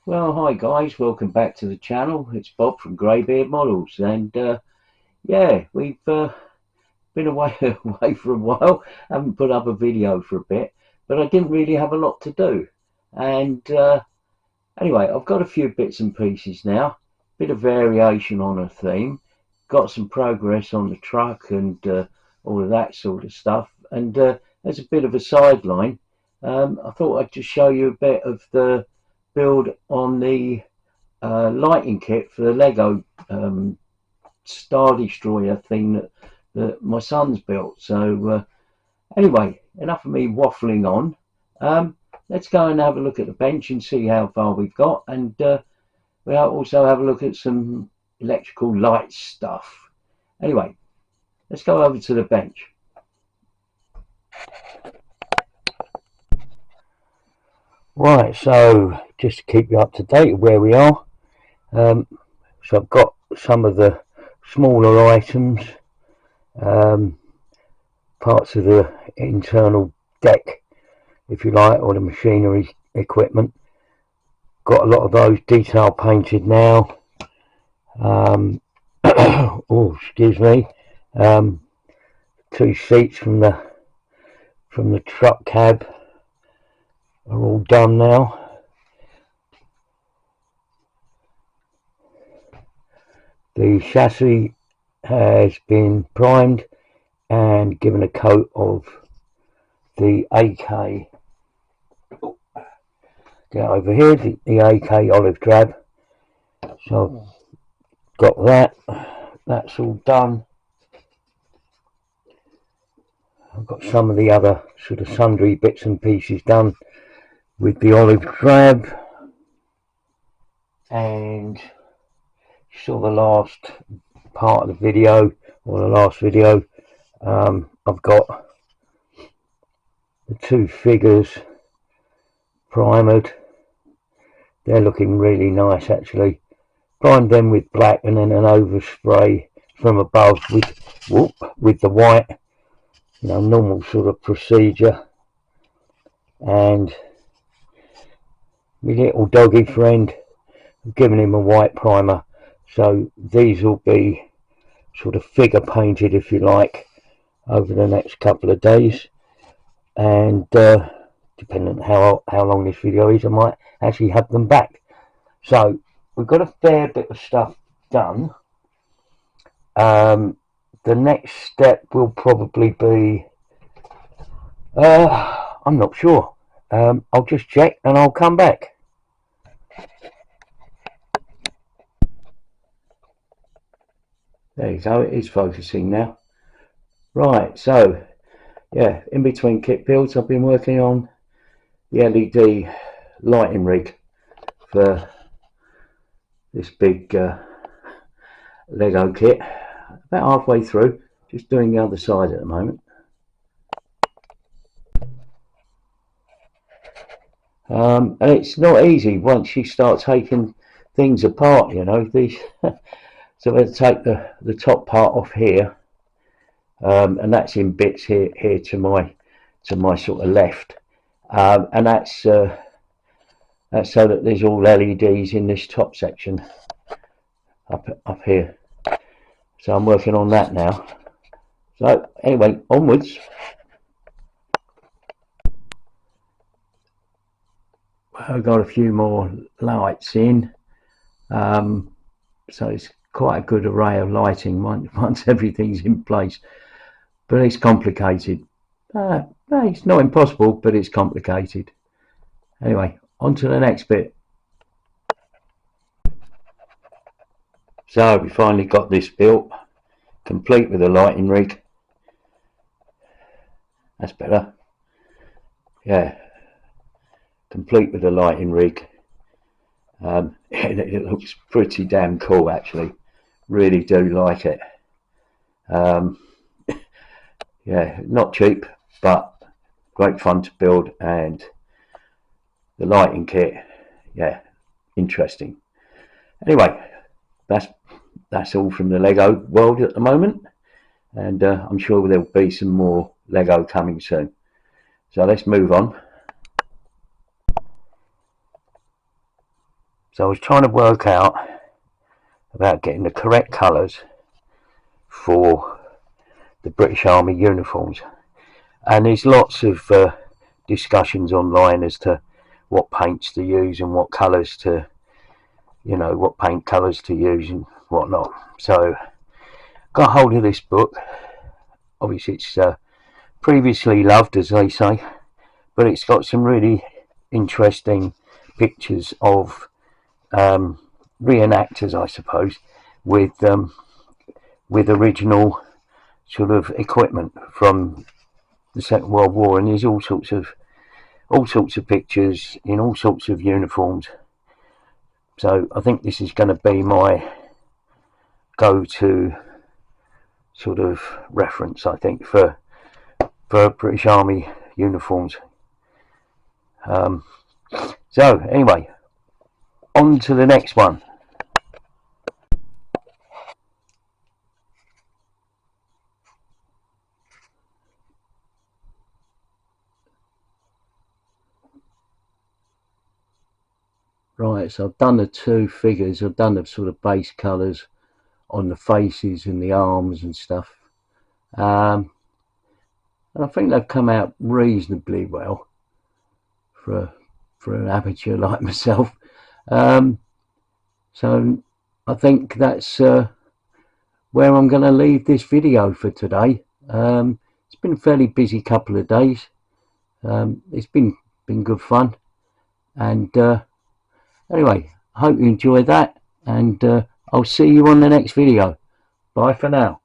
Well, hi guys, welcome back to the channel. It's Bob from Greybeard Models, and yeah, we've been away away for a while. Haven't put up a video for a bit, but I didn't really have a lot to do. And anyway, I've got a few bits and pieces now. Bit of variation on a theme. Got some progress on the truck and all of that sort of stuff. And as a bit of a sideline, I thought I'd just show you a bit of the build on the lighting kit for the Lego Star Destroyer thing that my son's built. So anyway, enough of me waffling on. Let's go and have a look at the bench and see how far we've got, and we'll also have a look at some electrical light stuff. Anyway, let's go over to the bench. Right, so just to keep you up to date with where we are, so I've got some of the smaller items, parts of the internal deck, if you like, or the machinery equipment. Got a lot of those detail painted now. Oh, excuse me. Two seats from the truck cab are all done now. The chassis has been primed and given a coat of the AK. Get over here, the AK olive drab. So got that. That's all done. I've got some of the other sort of sundry bits and pieces done with the olive drab, and you saw the last part of the video, or the last video. I've got the two figures primed. They're looking really nice actually. Primed them with black and then an overspray from above with the white, normal sort of procedure. And my little doggy friend, I've given him a white primer, so these will be sort of figure painted, if you like, over the next couple of days. And depending on how long this video is, I might actually have them back. So we've got a fair bit of stuff done. The next step will probably be, I'm not sure. I'll just check and I'll come back. There you go, it is focusing now. Right, so yeah, in between kit builds, I've been working on the LED lighting rig for this big Lego kit. About halfway through, just doing the other side at the moment. And it's not easy once you start taking things apart, these. So I'm going to take the top part off here, and that's in bits here to my sort of left, and that's so that there's all LEDs in this top section up here. So I'm working on that now. So anyway, onwards. I've got a few more lights in, so it's quite a good array of lighting once everything's in place, but it's complicated. It's not impossible, but it's complicated. Anyway, on to the next bit. So we finally got this built, complete with the lighting rig. That's better. Yeah, complete with the lighting rig. It looks pretty damn cool actually. Really do like it. Yeah, not cheap, but great fun to build, and the lighting kit, yeah, interesting. Anyway, that's all from the Lego world at the moment, and I'm sure there'll be some more Lego coming soon. So let's move on. So I was trying to work out about getting the correct colours for the British Army uniforms, and there's lots of discussions online as to what paints to use and what colours to, you know, what paint colours to use and whatnot. So got hold of this book. Obviously it's previously loved, as they say, but it's got some really interesting pictures of reenactors, I suppose, with original sort of equipment from the Second World War, and there's all sorts of pictures in all sorts of uniforms. So I think this is going to be my go-to sort of reference, I think, for British Army uniforms. So anyway, on to the next one. Right, so I've done the two figures. I've done the sort of base colours on the faces and the arms and stuff, and I think they've come out reasonably well for an amateur like myself. So I think that's where I'm going to leave this video for today. It's been a fairly busy couple of days. It's been good fun, and anyway, I hope you enjoyed that, and I'll see you on the next video. Bye for now.